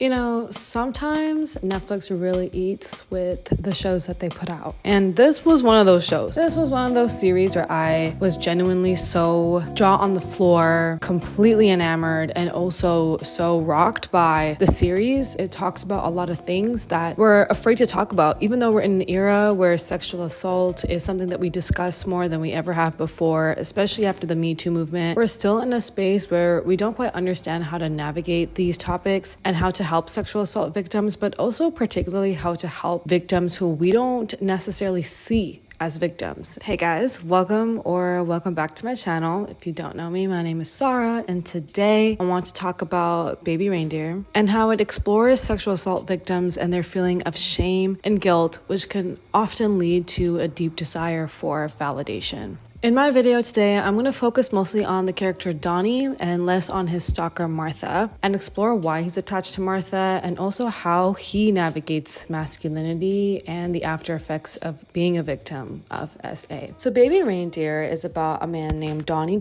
You know, sometimes Netflix really eats with the shows that they put out. And this was one of those shows. This was one of those series where I was genuinely so jaw on the floor, completely enamored, and also so rocked by the series. It talks about a lot of things that we're afraid to talk about, even though we're in an era where sexual assault is something that we discuss more than we ever have before, especially after the Me Too movement. We're still in a space where we don't quite understand how to navigate these topics and how to help sexual assault victims, but also particularly how to help victims who we don't necessarily see as victims. Hey guys, welcome back to my channel. If you don't know me, my name is Sarah, and today I want to talk about Baby Reindeer and how it explores sexual assault victims and their feeling of shame and guilt, which can often lead to a deep desire for validation. In my video today, I'm going to focus mostly on the character Donny and less on his stalker Martha, and explore why he's attached to Martha and also how he navigates masculinity and the after effects of being a victim of SA. So Baby Reindeer is about a man named Donny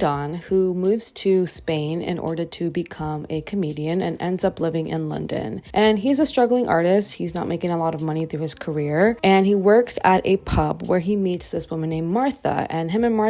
who moves to Spain in order to become a comedian and ends up living in London. And he's a struggling artist. He's not making a lot of money through his career, and he works at a pub where he meets this woman named Martha, and him and Martha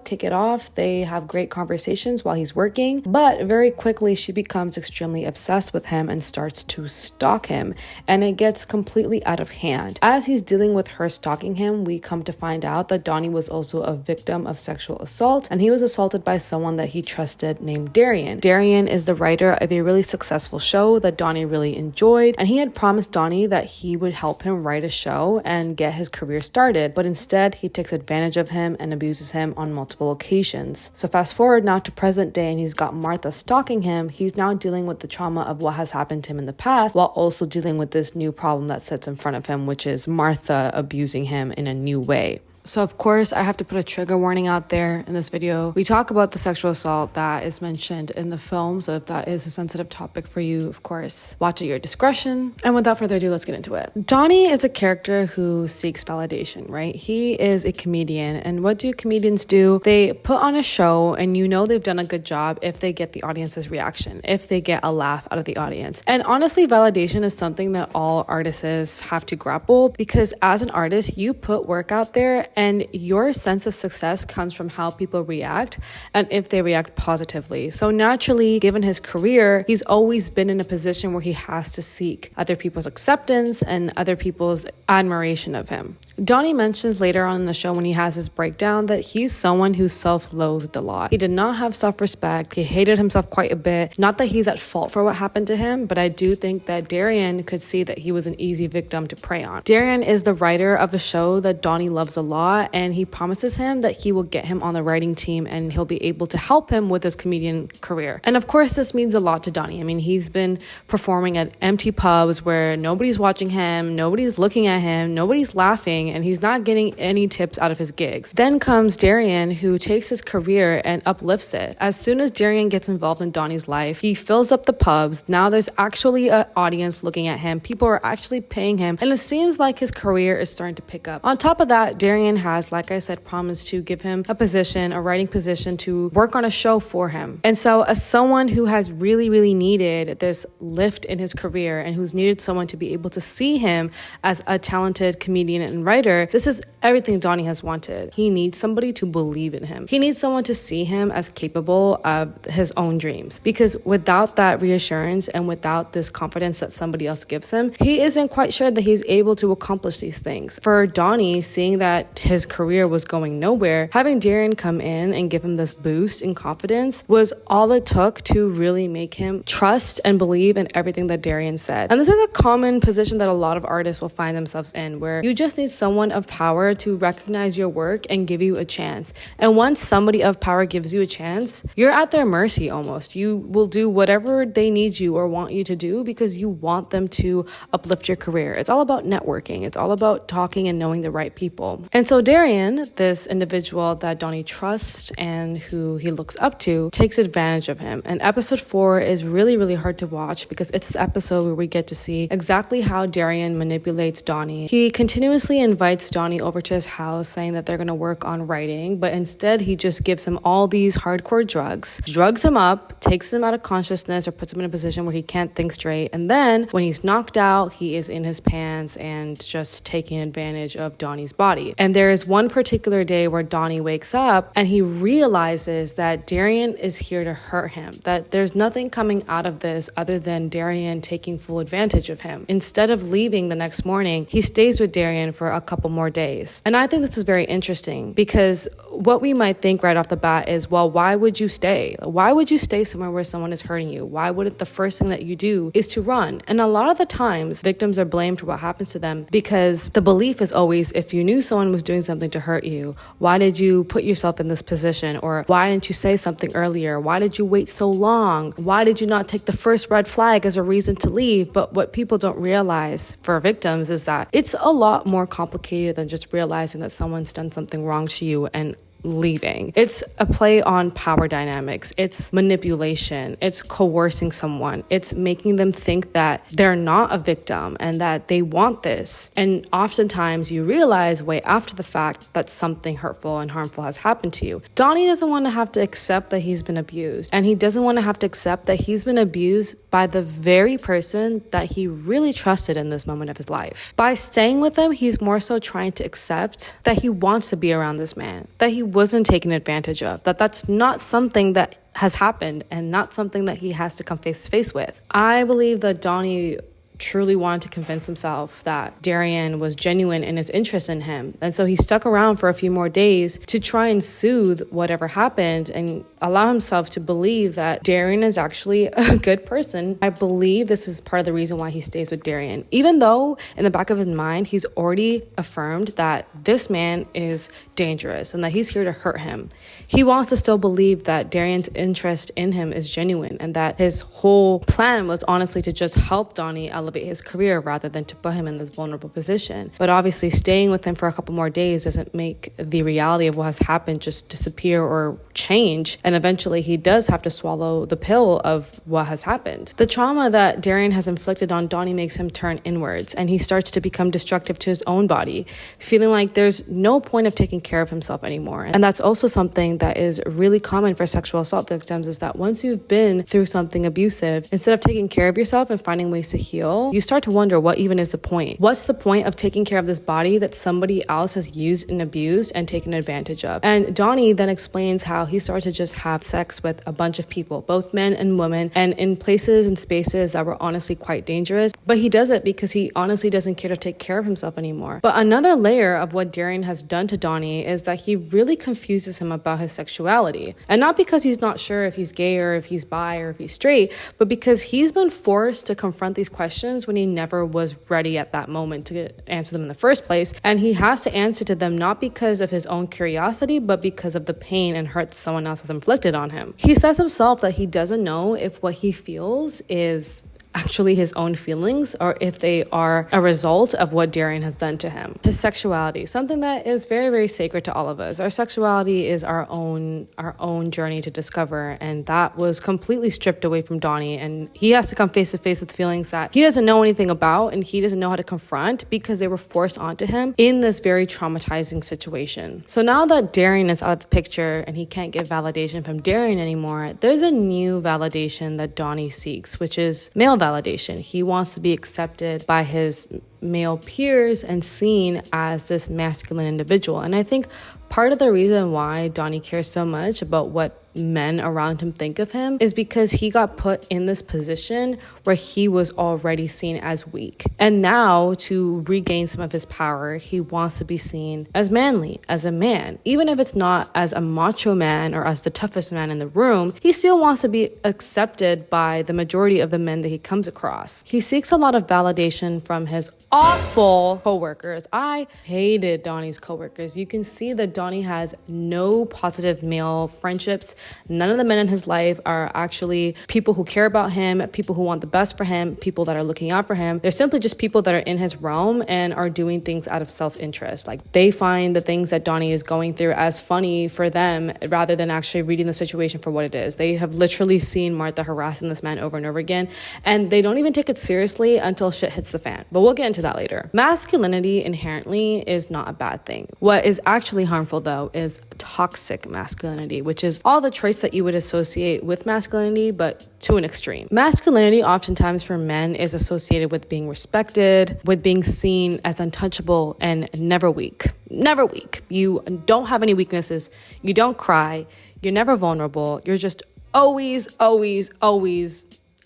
kick it off. They have great conversations while he's working, but very quickly she becomes extremely obsessed with him and starts to stalk him, and it gets completely out of hand. As he's dealing with her stalking him, we come to find out that Donny was also a victim of sexual assault, and he was assaulted by someone that he trusted named Darrien. Darrien is the writer of a really successful show that Donny really enjoyed, and he had promised Donny that he would help him write a show and get his career started, but instead he takes advantage of him and abuses him on multiple occasions. So fast forward now to present day, and he's got Martha stalking him. He's now dealing with the trauma of what has happened to him in the past, while also dealing with this new problem that sits in front of him, which is Martha abusing him in a new way. So of course, I have to put a trigger warning out there in this video. We talk about the sexual assault that is mentioned in the film, so if that is a sensitive topic for you, of course, watch at your discretion. And without further ado, let's get into it. Donny is a character who seeks validation, right? He is a comedian, and what do comedians do? They put on a show, and you know they've done a good job if they get the audience's reaction, if they get a laugh out of the audience. And honestly, validation is something that all artists have to grapple, because as an artist, you put work out there, and your sense of success comes from how people react and if they react positively. So naturally, given his career, he's always been in a position where he has to seek other people's acceptance and other people's admiration of him. Donny mentions later on in the show when he has his breakdown that he's someone who self-loathed a lot. He did not have self-respect. He hated himself quite a bit. Not that he's at fault for what happened to him, but I do think that Darrien could see that he was an easy victim to prey on. Darrien is the writer of a show that Donny loves a lot, and he promises him that he will get him on the writing team and he'll be able to help him with his comedian career. And of course, this means a lot to Donny. I mean, he's been performing at empty pubs where nobody's watching him, nobody's looking at him, nobody's laughing, and he's not getting any tips out of his gigs. Then comes Darrien, who takes his career and uplifts it. As soon as Darrien gets involved in Donny's life, he fills up the pubs. Now there's actually an audience looking at him. People are actually paying him, and it seems like his career is starting to pick up. On top of that, Darrien has, like I said, promised to give him a position, a writing position, to work on a show for him. And so as someone who has really needed this lift in his career and who's needed someone to be able to see him as a talented comedian and writer, this is everything Donny has wanted. He needs somebody to believe in him. He needs someone to see him as capable of his own dreams, because without that reassurance and without this confidence that somebody else gives him, he isn't quite sure that he's able to accomplish these things. For Donny, seeing that his career was going nowhere, having Darrien come in and give him this boost in confidence was all it took to really make him trust and believe in everything that Darrien said. And this is a common position that a lot of artists will find themselves in, where you just need someone of power to recognize your work and give you a chance. And once somebody of power gives you a chance, you're at their mercy almost. You will do whatever they need you or want you to do because you want them to uplift your career. It's all about networking. It's all about talking and knowing the right people. And so Darrien, this individual that Donny trusts and who he looks up to, takes advantage of him. And episode 4 is really hard to watch because it's the episode where we get to see exactly how Darrien manipulates Donny. He continuously invites Donny over over to his house saying that they're going to work on writing, but instead he just gives him all these hardcore drugs him up, takes him out of consciousness, or puts him in a position where he can't think straight. And then when he's knocked out, he is in his pants and just taking advantage of Donny's body. And there is one particular day where Donny wakes up and he realizes that Darrien is here to hurt him, that there's nothing coming out of this other than Darrien taking full advantage of him. Instead of leaving the next morning, he stays with Darrien for a couple more days. And I think this is very interesting because what we might think right off the bat is, well, why would you stay? Why would you stay somewhere where someone is hurting you? Why wouldn't the first thing that you do is to run? And a lot of the times, victims are blamed for what happens to them because the belief is always, if you knew someone was doing something to hurt you, why did you put yourself in this position? Or why didn't you say something earlier? Why did you wait so long? Why did you not take the first red flag as a reason to leave? But what people don't realize for victims is that it's a lot more complicated than just realizing that someone's done something wrong to you and leaving. It's a play on power dynamics. It's manipulation. It's coercing someone. It's making them think that they're not a victim and that they want this. And oftentimes you realize way after the fact that something hurtful and harmful has happened to you. Donny doesn't want to have to accept that he's been abused. And he doesn't want to have to accept that he's been abused by the very person that he really trusted in this moment of his life. By staying with him, he's more so trying to accept that he wants to be around this man, that he wasn't taken advantage of, that that's not something that has happened and not something that he has to come face to face with. I believe that Donny truly wanted to convince himself that Darrien was genuine in his interest in him. And so he stuck around for a few more days to try and soothe whatever happened and allow himself to believe that Darrien is actually a good person. I believe this is part of the reason why he stays with Darrien. Even though in the back of his mind, he's already affirmed that this man is dangerous and that he's here to hurt him. He wants to still believe that Darrien's interest in him is genuine and that his whole plan was honestly to just help Donny elevate his career rather than to put him in this vulnerable position. But obviously staying with him for a couple more days doesn't make the reality of what has happened just disappear or change. And eventually he does have to swallow the pill of what has happened. The trauma that Darrien has inflicted on Donny makes him turn inwards and he starts to become destructive to his own body, feeling like there's no point of taking care of himself anymore. And that's also something that is really common for sexual assault victims, is that once you've been through something abusive, instead of taking care of yourself and finding ways to heal, you start to wonder, what even is the point? What's the point of taking care of this body that somebody else has used and abused and taken advantage of? And Donny then explains how he started to just have sex with a bunch of people, both men and women, and in places and spaces that were honestly quite dangerous. But he does it because he honestly doesn't care to take care of himself anymore. But another layer of what Darrien has done to Donny is that he really confuses him about his sexuality. And not because he's not sure if he's gay or if he's bi or if he's straight, but because he's been forced to confront these questions when he never was ready at that moment to answer them in the first place. And he has to answer to them not because of his own curiosity, but because of the pain and hurt that someone else has inflicted on him. He says himself that he doesn't know if what he feels is actually his own feelings or if they are a result of what Darrien has done to him. His sexuality, something that is very, very sacred to all of us. Our sexuality is our own journey to discover, and that was completely stripped away from Donny, and he has to come face to face with feelings that he doesn't know anything about and he doesn't know how to confront because they were forced onto him in this very traumatizing situation. So now that Darrien is out of the picture and he can't get validation from Darrien anymore, there's a new validation that Donny seeks, which is male validation. He wants to be accepted by his male peers and seen as this masculine individual. And I think part of the reason why Donny cares so much about what men around him think of him is because he got put in this position where he was already seen as weak. And now, to regain some of his power, he wants to be seen as manly, as a man. Even if it's not as a macho man or as the toughest man in the room, he still wants to be accepted by the majority of the men that he comes across. He seeks a lot of validation from his awful coworkers. I hated Donny's coworkers. You can see that Donny has no positive male friendships. None of the men in his life are actually people who care about him, people who want the best for him, people that are looking out for him. They're simply just people that are in his realm and are doing things out of self-interest. Like, they find the things that Donny is going through as funny for them rather than actually reading the situation for what it is. They have literally seen Martha harassing this man over and over again, and they don't even take it seriously until shit hits the fan. But we'll get into into that later. Masculinity inherently is not a bad thing. What is actually harmful, though, is toxic masculinity, which is all the traits that you would associate with masculinity, but to an extreme. Masculinity oftentimes for men is associated with being respected, with being seen as untouchable and never weak. Never weak. You don't have any weaknesses. You don't cry. You're never vulnerable. You're just always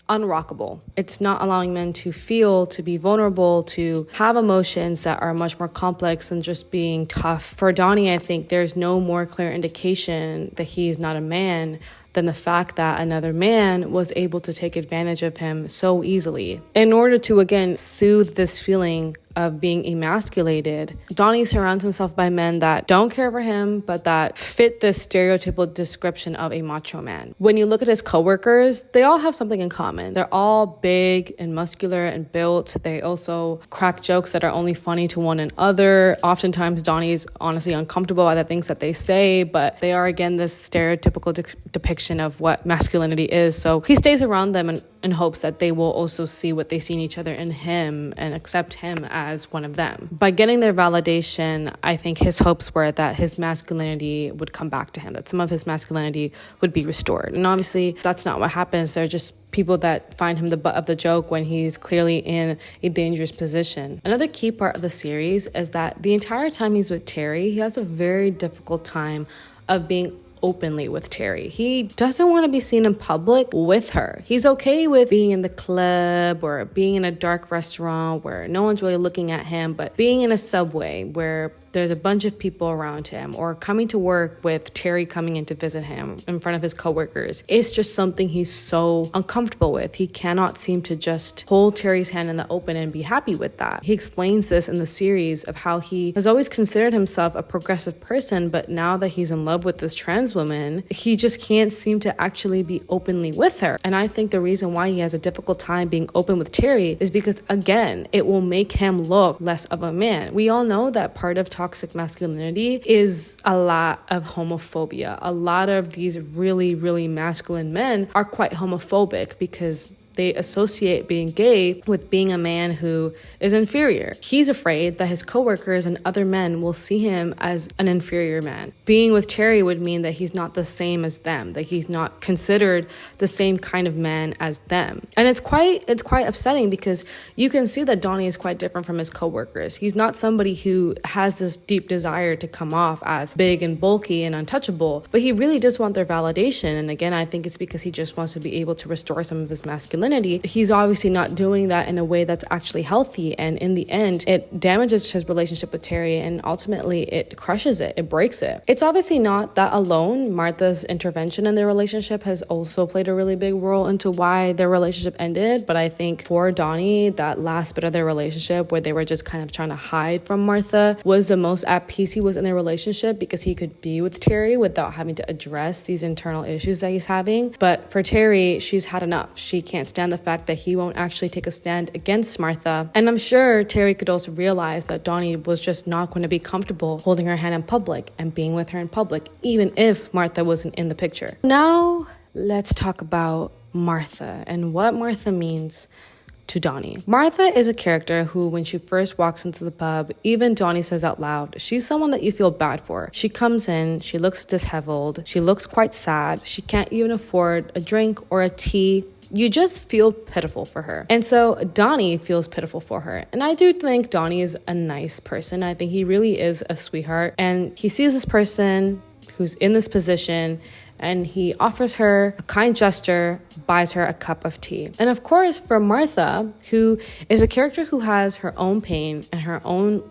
unrockable. It's not allowing men to feel, to be vulnerable, to have emotions that are much more complex than just being tough. For Donny, I think there's no more clear indication that he is not a man than the fact that another man was able to take advantage of him so easily. In order to, again, soothe this feeling of being emasculated, Donny surrounds himself by men that don't care for him, but that fit this stereotypical description of a macho man. When you look at his coworkers, they all have something in common. They're all big and muscular and built. They also crack jokes that are only funny to one another. Oftentimes, Donny's honestly uncomfortable by the things that they say, but they are, again, this stereotypical depiction of what masculinity is. So he stays around them in hopes that they will also see what they see in each other in him and accept him as one of them. By getting their validation, I think his hopes were that his masculinity would come back to him, that some of his masculinity would be restored. And obviously, that's not what happens. They're just people that find him the butt of the joke when he's clearly in a dangerous position. Another key part of the series is that the entire time he's with Teri, he has a very difficult time of being openly with Teri. He doesn't want to be seen in public with her. He's okay with being in the club or being in a dark restaurant where no one's really looking at him, but being in a subway where there's a bunch of people around him, or coming to work with Teri coming in to visit him in front of his coworkers. It's just something he's so uncomfortable with. He cannot seem to just hold Teri's hand in the open and be happy with that. He explains this in the series of how he has always considered himself a progressive person, but now that he's in love with this trans woman, he just can't seem to actually be openly with her. And I think the reason why he has a difficult time being open with Teri is because, again, it will make him look less of a man. We all know that part of toxic masculinity is a lot of homophobia. A lot of these really masculine men are quite homophobic because they associate being gay with being a man who is inferior. He's afraid that his coworkers and other men will see him as an inferior man. Being with Teri would mean that he's not the same as them, that he's not considered the same kind of man as them. And it's quite upsetting because you can see that Donny is quite different from his coworkers. He's not somebody who has this deep desire to come off as big and bulky and untouchable, but he really does want their validation. And again, I think it's because he just wants to be able to restore some of his masculinity. He's obviously not doing that in a way that's actually healthy, and in the end it damages his relationship with Teri, and ultimately it crushes it breaks it. It's obviously not that alone. Martha's intervention in their relationship has also played a really big role into why their relationship ended, but I think for Donny, that last bit of their relationship where they were just kind of trying to hide from Martha was the most at peace he was in their relationship, because he could be with Teri without having to address these internal issues that he's having. But for Teri, she's had enough. She can't stand the fact that he won't actually take a stand against Martha. And I'm sure Teri could also realize that Donny was just not going to be comfortable holding her hand in public and being with her in public, even if Martha wasn't in the picture. Now, let's talk about Martha and what Martha means to Donny. Martha is a character who, when she first walks into the pub, even Donny says out loud, she's someone that you feel bad for. She comes in, she looks disheveled, she looks quite sad, she can't even afford a drink or a tea. You just feel pitiful for her. And so Donny feels pitiful for her. And I do think Donny is a nice person. I think he really is a sweetheart. And he sees this person who's in this position, and he offers her a kind gesture, buys her a cup of tea. And of course, for Martha, who is a character who has her own pain and her own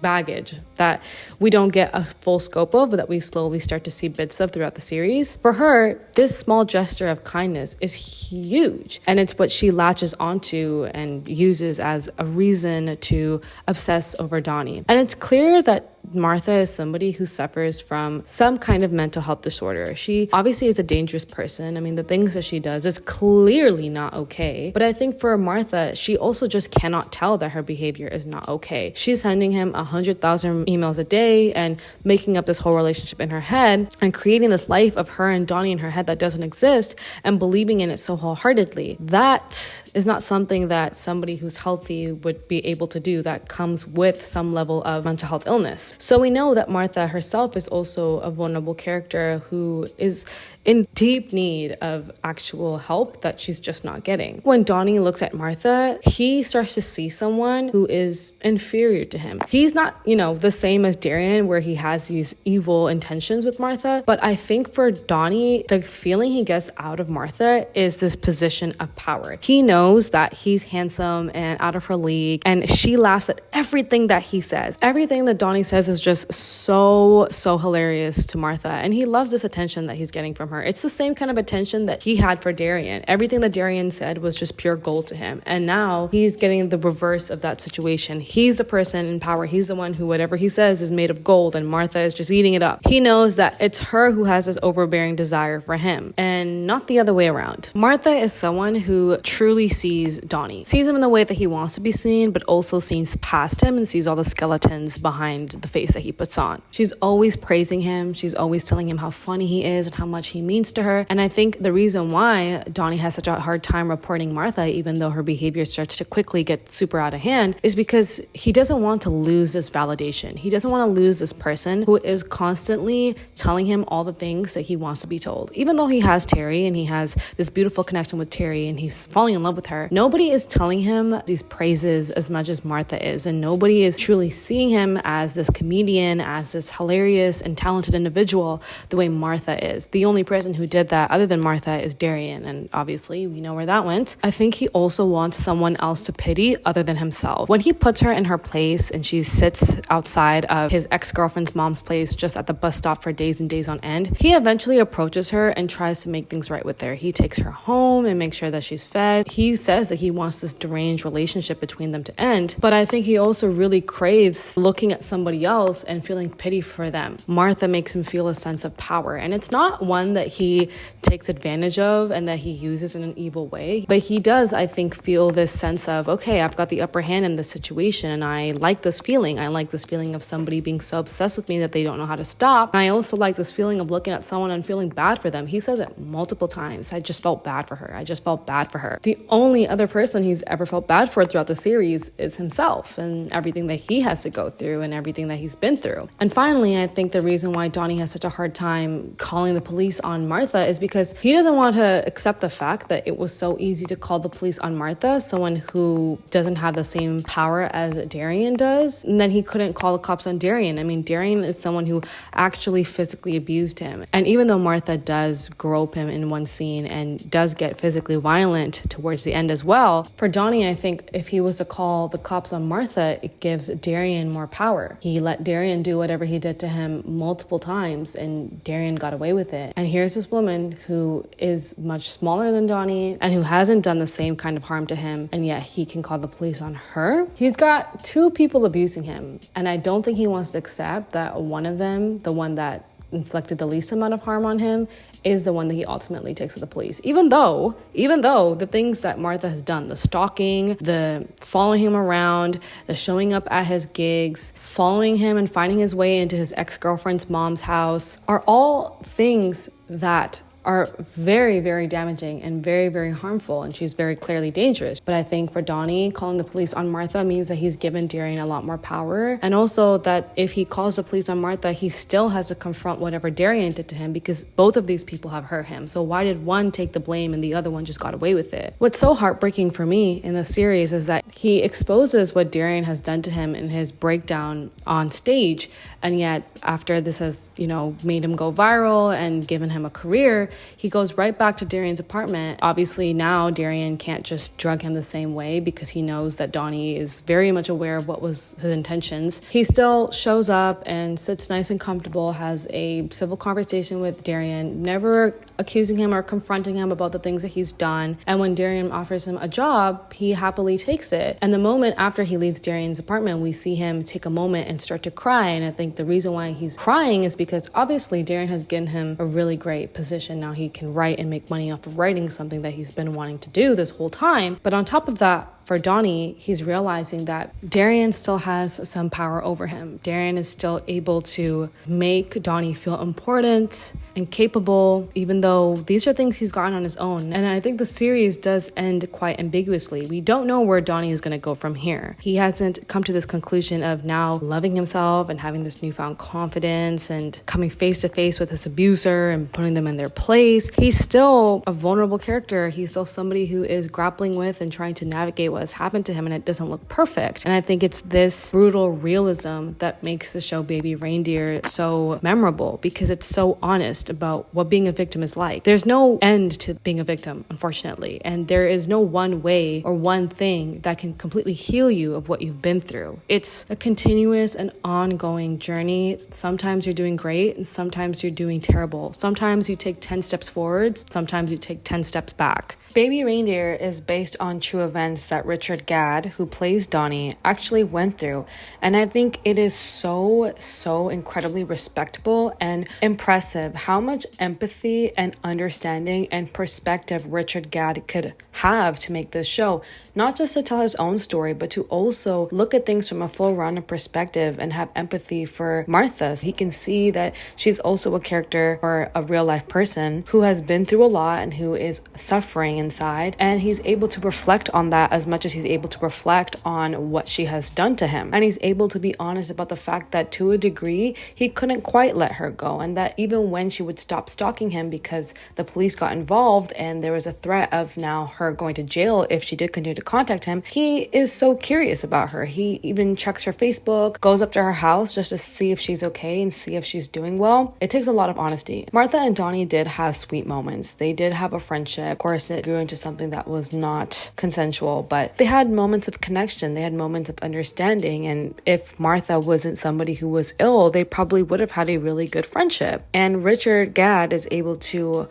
baggage that we don't get a full scope of, but that we slowly start to see bits of throughout the series. For her, this small gesture of kindness is huge, and it's what she latches onto and uses as a reason to obsess over Donny. And it's clear that Martha is somebody who suffers from some kind of mental health disorder. She obviously is a dangerous person. I mean, the things that she does is clearly not okay. But I think for Martha, she also just cannot tell that her behavior is not okay. She's sending him 100,000 emails a day and making up this whole relationship in her head and creating this life of her and Donny in her head that doesn't exist and believing in it so wholeheartedly. That is not something that somebody who's healthy would be able to do. That comes with some level of mental health illness. So we know that Martha herself is also a vulnerable character who is in deep need of actual help that she's just not getting. When Donny looks at Martha, he starts to see someone who is inferior to him. He's not, the same as Darrien, where he has these evil intentions with Martha. But I think for Donny, the feeling he gets out of Martha is this position of power. He knows that he's handsome and out of her league, and she laughs at everything that he says. Everything that Donny says is just so hilarious to Martha, and he loves this attention that he's getting from her. It's the same kind of attention that he had for Darrien. Everything that Darrien said was just pure gold to him. And now he's getting the reverse of that situation. He's the person in power. He's the one who whatever he says is made of gold, and Martha is just eating it up. He knows that it's her who has this overbearing desire for him and not the other way around. Martha is someone who truly sees Donny, sees him in the way that he wants to be seen, but also sees past him and sees all the skeletons behind the face that he puts on. She's always praising him. She's always telling him how funny he is and how much he means to her. And I think the reason why Donny has such a hard time reporting Martha, even though her behavior starts to quickly get super out of hand, is because he doesn't want to lose this validation. He doesn't want to lose this person who is constantly telling him all the things that he wants to be told. Even though he has Teri and he has this beautiful connection with Teri and he's falling in love with her, nobody is telling him these praises as much as Martha is, and nobody is truly seeing him as this comedian, as this hilarious and talented individual the way Martha is. The only person who did that other than Martha is Darrien, and obviously we know where that went. I think he also wants someone else to pity other than himself. When he puts her in her place and she sits outside of his ex-girlfriend's mom's place just at the bus stop for days and days on end, he eventually approaches her and tries to make things right with her. He takes her home and makes sure that she's fed. He says that he wants this deranged relationship between them to end, but I think he also really craves looking at somebody else and feeling pity for them. Martha makes him feel a sense of power, and it's not one that he takes advantage of and that he uses in an evil way, but he does, I think, feel this sense of, okay, I've got the upper hand in this situation, and I like this feeling. I like this feeling of somebody being so obsessed with me that they don't know how to stop. And I also like this feeling of looking at someone and feeling bad for them. He says it multiple times. I just felt bad for her. I just felt bad for her. The only other person he's ever felt bad for throughout the series is himself, and everything that he has to go through and everything that he's been through. And finally, I think the reason why Donny has such a hard time calling the police on Martha is because he doesn't want to accept the fact that it was so easy to call the police on Martha, someone who doesn't have the same power as Darrien does, and then he couldn't call the cops on Darrien. I mean, Darrien is someone who actually physically abused him. And even though Martha does grope him in one scene and does get physically violent towards the end as well, for Donny, I think if he was to call the cops on Martha, it gives Darrien more power. He let Darrien do whatever he did to him multiple times, and Darrien got away with it. And here's this woman who is much smaller than Donny and who hasn't done the same kind of harm to him, and yet he can call the police on her. He's got two people abusing him, and I don't think he wants to accept that one of them, the one that inflicted the least amount of harm on him, is the one that he ultimately takes to the police. Even though the things that Martha has done, the stalking, the following him around, the showing up at his gigs, following him and finding his way into his ex-girlfriend's mom's house, are all things that are very, very damaging and very, very harmful, and she's very clearly dangerous. But I think for Donny, calling the police on Martha means that he's given Darrien a lot more power, and also that if he calls the police on Martha, he still has to confront whatever Darrien did to him, because both of these people have hurt him. So why did one take the blame and the other one just got away with it? What's so heartbreaking for me in the series is that he exposes what Darrien has done to him in his breakdown on stage, and yet after this has, made him go viral and given him a career, he goes right back to Darrien's apartment. Obviously now Darrien can't just drug him the same way because he knows that Donny is very much aware of what was his intentions. He still shows up and sits nice and comfortable, has a civil conversation with Darrien, never accusing him or confronting him about the things that he's done. And when Darrien offers him a job, he happily takes it. And the moment after he leaves Darrien's apartment, we see him take a moment and start to cry. And I think think the reason why he's crying is because obviously Darrien has given him a really great position. Now he can write and make money off of writing, something that he's been wanting to do this whole time. But on top of that, for Donny, he's realizing that Darrien still has some power over him. Darrien is still able to make Donny feel important and capable, even though these are things he's gotten on his own. And I think the series does end quite ambiguously. We don't know where Donny is going to go from here. He hasn't come to this conclusion of now loving himself and having this newfound confidence and coming face to face with his abuser and putting them in their place. He's still a vulnerable character. He's still somebody who is grappling with and trying to navigate what has happened to him, and it doesn't look perfect. And I think it's this brutal realism that makes the show Baby Reindeer so memorable, because it's so honest about what being a victim is like. There's no end to being a victim, unfortunately, and there is no one way or one thing that can completely heal you of what you've been through. It's a continuous and ongoing journey. Sometimes you're doing great and sometimes you're doing terrible. Sometimes you take 10 steps forwards, sometimes you take 10 steps back. Baby Reindeer is based on true events that Richard Gadd, who plays Donny, actually went through. And I think it is so incredibly respectable and impressive how much empathy and understanding and perspective Richard Gadd could have to make this show. Not just to tell his own story, but to also look at things from a full rounded perspective and have empathy for Martha. He can see that she's also a character or a real life person who has been through a lot and who is suffering inside. And he's able to reflect on that as much as he's able to reflect on what she has done to him. And he's able to be honest about the fact that to a degree, he couldn't quite let her go. And that even when she would stop stalking him because the police got involved and there was a threat of now her going to jail if she did continue to contact him, he is so curious about her. He even checks her Facebook, goes up to her house just to see if she's okay and see if she's doing well. It takes a lot of honesty. Martha and Donny did have sweet moments. They did have a friendship. Of course, it grew into something that was not consensual, but they had moments of connection. They had moments of understanding. And if Martha wasn't somebody who was ill, they probably would have had a really good friendship. And Richard Gadd is able to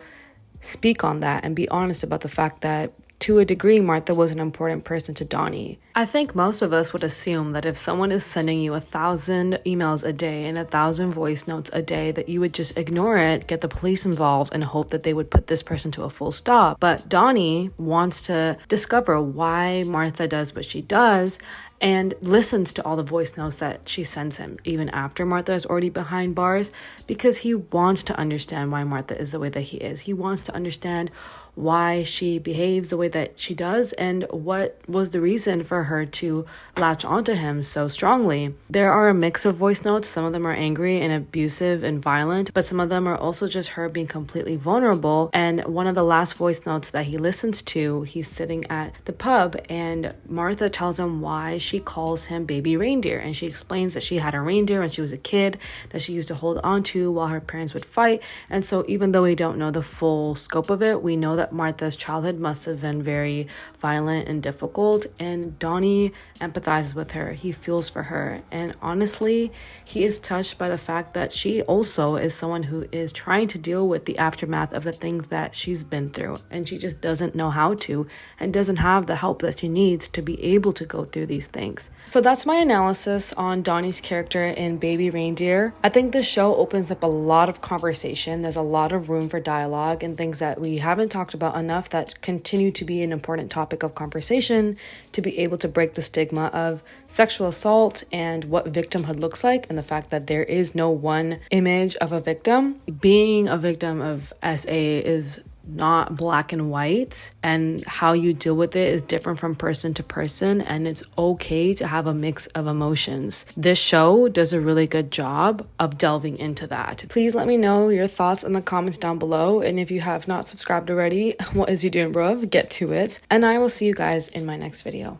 speak on that and be honest about the fact that to a degree, Martha was an important person to Donny. I think most of us would assume that if someone is sending you 1,000 emails a day and 1,000 voice notes a day, that you would just ignore it, get the police involved, and hope that they would put this person to a full stop. But Donny wants to discover why Martha does what she does and listens to all the voice notes that she sends him, even after Martha is already behind bars, because he wants to understand why Martha is the way that he is. He wants to understand why she behaves the way that she does and what was the reason for her to latch onto him so strongly. There are a mix of voice notes. Some of them are angry and abusive and violent, but some of them are also just her being completely vulnerable. And one of the last voice notes that he listens to, he's sitting at the pub and Martha tells him why she calls him Baby Reindeer. And she explains that she had a reindeer when she was a kid that she used to hold on to while her parents would fight. And so even though we don't know the full scope of it, we know that Martha's childhood must have been very violent and difficult, and Donny empathizes with her. He feels for her, and honestly, he is touched by the fact that she also is someone who is trying to deal with the aftermath of the things that she's been through, and she just doesn't know how to and doesn't have the help that she needs to be able to go through these things. So that's my analysis on Donny's character in Baby Reindeer. I think this show opens up a lot of conversation. There's a lot of room for dialogue and things that we haven't talked about enough that continue to be an important topic of conversation, to be able to break the stigma of sexual assault and what victimhood looks like, and the fact that there is no one image of a victim. Being a victim of SA is not black and white, and how you deal with it is different from person to person, and it's okay to have a mix of emotions. This show does a really good job of delving into that. Please let me know your thoughts in the comments down below, and if you have not subscribed already, what is you doing, bruv? Get to it, and I will see you guys in my next video.